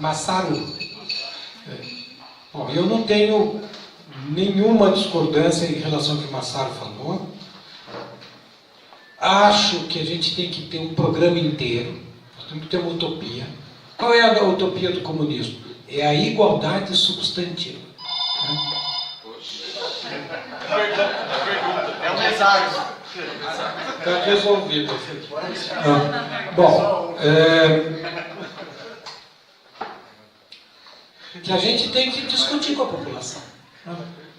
Massaro. Bom, eu não tenho nenhuma discordância em relação ao que o Massaro falou. Acho que a gente tem que ter um programa inteiro. Nós temos que ter uma utopia. Qual é a utopia do comunismo? É a igualdade substantiva.
É um mensagens.
Está resolvido. Bom, que a gente tem que discutir com a população.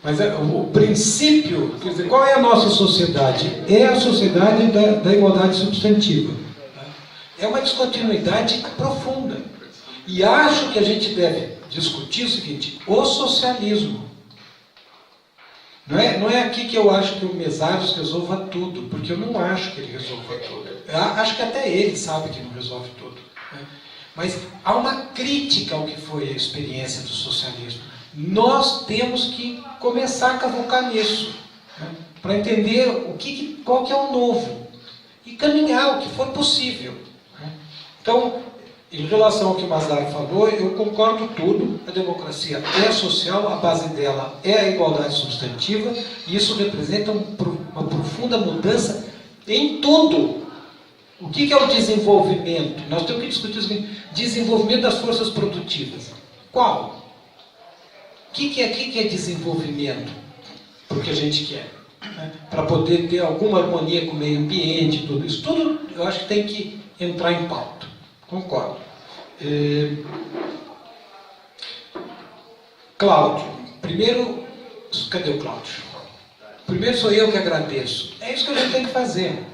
Mas o princípio, quer dizer, qual é a nossa sociedade? É a sociedade da igualdade substantiva. É uma descontinuidade profunda. E acho que a gente deve discutir o seguinte: o socialismo. Não é aqui que eu acho que o Mesaros resolva tudo, porque eu não acho que ele resolva tudo. Eu acho que até ele sabe que não resolve tudo. Né? Mas há uma crítica ao que foi a experiência do socialismo. Nós temos que começar a cavucar nisso, né? Para entender qual que é o novo e caminhar o que for possível. Né? Então, em relação ao que o Massaro falou, eu concordo tudo. A democracia é social, a base dela é a igualdade substantiva, e isso representa uma profunda mudança em tudo. O que é o desenvolvimento? Nós temos que discutir o seguinte: desenvolvimento das forças produtivas. Qual? O que é desenvolvimento para o que a gente quer? Né? Para poder ter alguma harmonia com o meio ambiente, tudo isso. Tudo eu acho que tem que entrar em pauta. Concordo. Cláudio, primeiro, cadê o Cláudio? Primeiro sou eu que agradeço. É isso que a gente tem que fazer.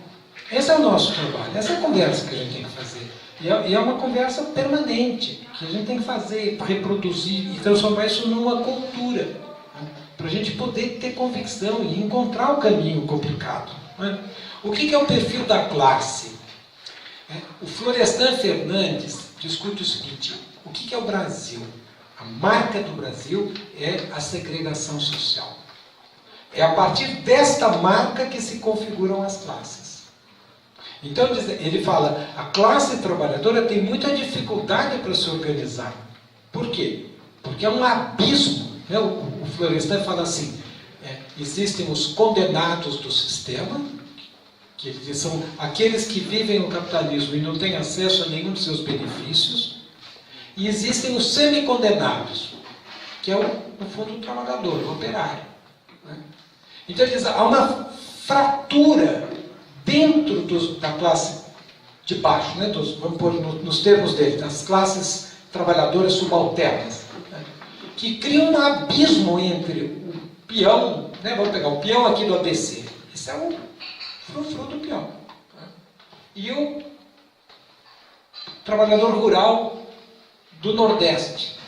Esse é o nosso trabalho, essa é a conversa que a gente tem que fazer. E é uma conversa permanente, que a gente tem que fazer, reproduzir e transformar isso numa cultura, né? Para a gente poder ter convicção e encontrar o caminho complicado. Né? O que é o perfil da classe? O Florestan Fernandes discute o seguinte: o que é o Brasil? A marca do Brasil é a segregação social. É a partir desta marca que se configuram as classes. Então ele fala, a classe trabalhadora tem muita dificuldade para se organizar. Por quê? Porque é um abismo. Né? O Florestan fala assim, existem os condenados do sistema, que são aqueles que vivem no capitalismo e não têm acesso a nenhum de seus benefícios, e existem os semi-condenados, que é no fundo o trabalhador, o operário. Né? Então ele diz, há uma fratura dentro da classe de baixo, né? Vamos pôr nos termos dele, das classes trabalhadoras subalternas, né? Que cria um abismo entre o peão né? Vamos pegar o peão aqui do ABC. Esse é o frufru do peão. Né? E o trabalhador rural do Nordeste.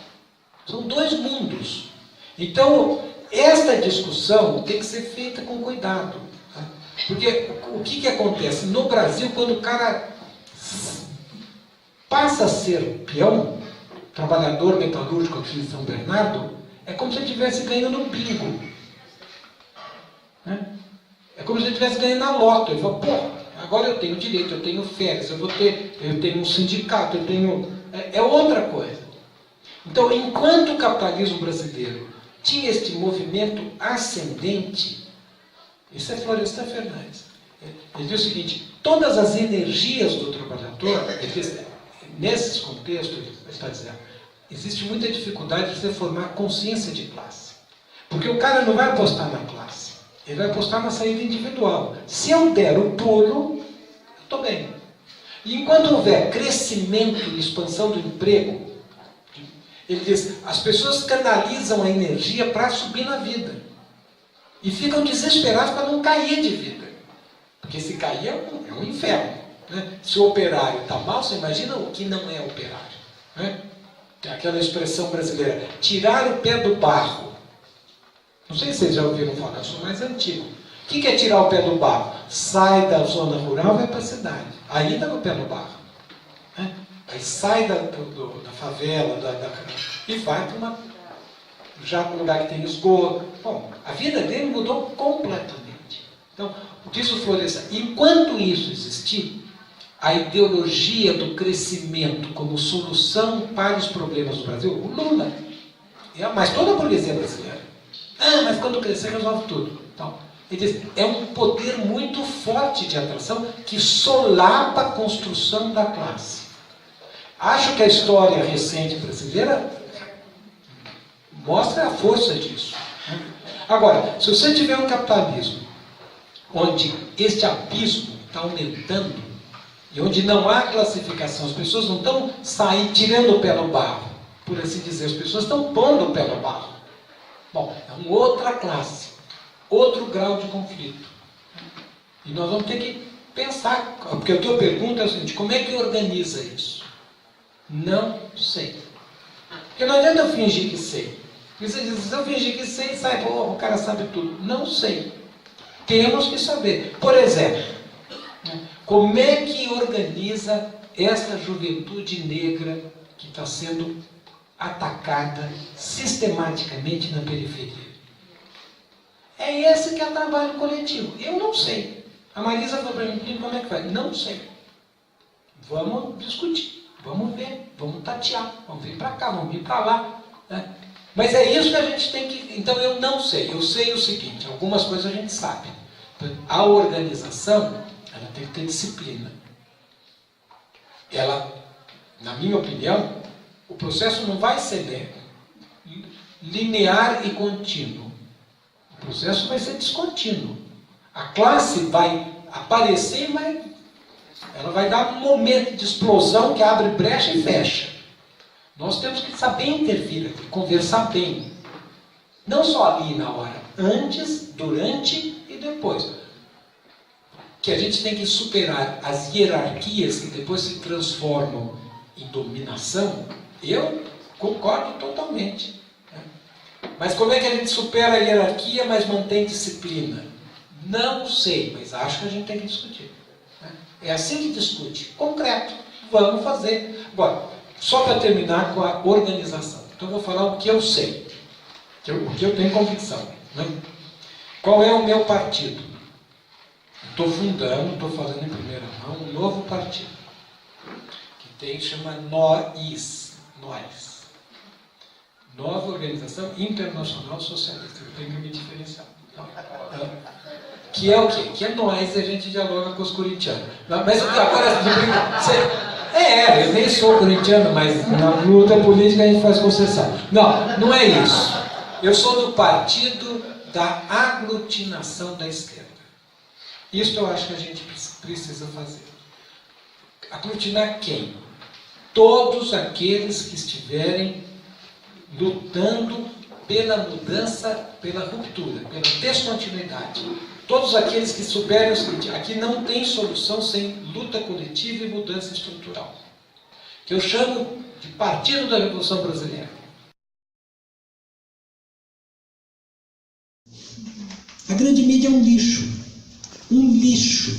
São dois mundos. Então, esta discussão tem que ser feita com cuidado. Tá? Porque o que acontece? No Brasil, quando o cara passa a ser peão, trabalhador metalúrgico aqui em São Bernardo, é como se ele estivesse ganhando no bingo. Né? É como se ele estivesse ganhando na loto. Ele fala, pô, agora eu tenho direito, eu tenho férias, eu tenho um sindicato, eu tenho... É outra coisa. Então, enquanto o capitalismo brasileiro tinha este movimento ascendente, isso é Florestan Fernandes. Ele diz o seguinte, todas as energias do trabalhador, nesses contextos, ele está dizendo, existe muita dificuldade de você formar consciência de classe. Porque o cara não vai apostar na classe, ele vai apostar na saída individual. Se eu der o pulo, eu estou bem. E enquanto houver crescimento e expansão do emprego, ele diz, as pessoas canalizam a energia para subir na vida. E ficam desesperados para não cair de vida. Porque se cair é um inferno. Né? Se o operário está mal, você imagina o que não é operário. Né? Tem aquela expressão brasileira, tirar o pé do barro. Não sei se vocês já ouviram falar, eu sou mais antigo. O que é tirar o pé do barro? Sai da zona rural e vai para a cidade. Aí está no pé do barro. Né? Aí sai da favela e vai para um lugar que tem esgoto. Bom, a vida dele mudou completamente. Então, diz o Florestan, enquanto isso existir, a ideologia do crescimento como solução para os problemas do Brasil, o Lula, mas toda a burguesia brasileira, mas quando crescer resolve tudo. Então, ele diz, é um poder muito forte de atração que solapa a construção da classe. Acho que a história recente brasileira mostra a força disso. Agora, se você tiver um capitalismo onde este abismo está aumentando e onde não há classificação, as pessoas não estão tirando o pé no barro, por assim dizer, as pessoas estão pondo o pé no barro. Bom, é uma outra classe, outro grau de conflito. E nós vamos ter que pensar, porque a tua pergunta é o seguinte, como é que organiza isso? Não sei. Porque não adianta eu fingir que sei. Porque você diz, se eu fingir que sei, sai, pô, o cara sabe tudo. Não sei. Temos que saber. Por exemplo, como é que organiza esta juventude negra que está sendo atacada sistematicamente na periferia? É esse que é o trabalho coletivo. Eu não sei. A Marisa falou para mim, como é que vai? Não sei. Vamos discutir, vamos ver, vamos tatear, vamos vir para cá, vamos vir para lá. Né? Mas é isso que a gente tem que... Então eu não sei. Eu sei o seguinte, algumas coisas a gente sabe. A organização, ela tem que ter disciplina. Ela, na minha opinião, o processo não vai ser linear e contínuo. O processo vai ser descontínuo. A classe vai aparecer, mas ela vai dar um momento de explosão que abre brecha e fecha. Nós temos que saber intervir aqui, conversar bem. Não só ali na hora, antes, durante e depois. Que a gente tem que superar as hierarquias que depois se transformam em dominação, eu concordo totalmente. Mas como é que a gente supera a hierarquia, mas mantém disciplina? Não sei, mas acho que a gente tem que discutir. É assim que discute. Concreto. Vamos fazer. Agora, só para terminar com a organização. Então, eu vou falar o que eu sei. O que eu tenho convicção. Né? Qual é o meu partido? Estou fundando, estou fazendo em primeira mão, um novo partido. Que chama NOIS. Nova Organização Internacional Socialista. Eu tenho que me diferenciar. Que é o quê? Que é nós, a gente dialoga com os corintianos. Mas agora, eu nem sou corintiano, mas na luta política a gente faz concessão. Não, não é isso. Eu sou do partido da aglutinação da esquerda. Isso eu acho que a gente precisa fazer. Aglutinar quem? Todos aqueles que estiverem lutando pela mudança, pela ruptura, pela descontinuidade. Todos aqueles que souberem o seguinte, aqui não tem solução sem luta coletiva e mudança estrutural, que eu chamo de Partido da Revolução Brasileira.
A grande mídia é um lixo. Um lixo.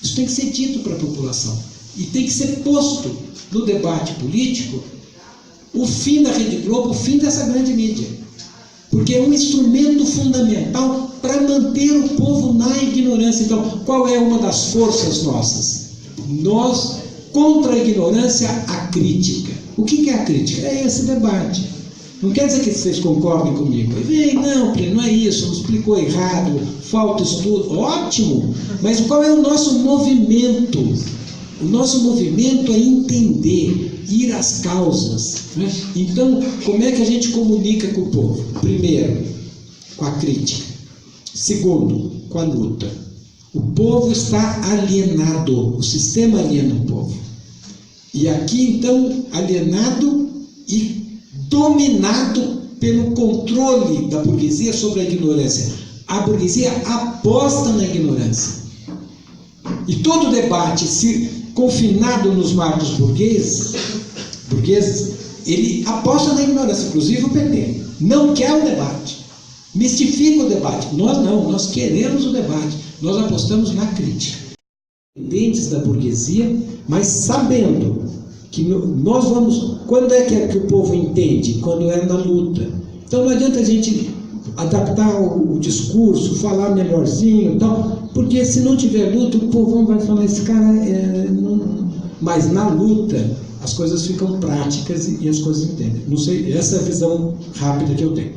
Isso tem que ser dito para a população. E tem que ser posto no debate político o fim da Rede Globo, o fim dessa grande mídia. Porque é um instrumento fundamental para manter o povo na ignorância. Então, qual é uma das forças nossas? Nós, contra a ignorância, a crítica. O que é a crítica? É esse debate. Não quer dizer que vocês concordem comigo. Vem, não, não é isso, não explicou errado, falta estudo. Ótimo! Mas qual é o nosso movimento? O nosso movimento é entender, ir às causas. Né? Então, como é que a gente comunica com o povo? Primeiro, com a crítica. Segundo, com a luta. O povo está alienado, o sistema aliena o povo. E aqui, então, alienado e dominado pelo controle da burguesia sobre a ignorância. A burguesia aposta na ignorância. E todo debate, se confinado nos marcos burgueses, ele aposta na ignorância, inclusive o PT. Não quer o debate. Mistifica o debate. Nós não, nós queremos o debate. Nós apostamos na crítica. Independentes da burguesia, mas sabendo que nós vamos... Quando é que o povo entende? Quando é na luta. Então não adianta a gente adaptar o discurso, falar melhorzinho e tal, porque se não tiver luta, o povão vai falar, esse cara não... Mas na luta, as coisas ficam práticas e as coisas entendem. Não sei, essa é a visão rápida que eu tenho.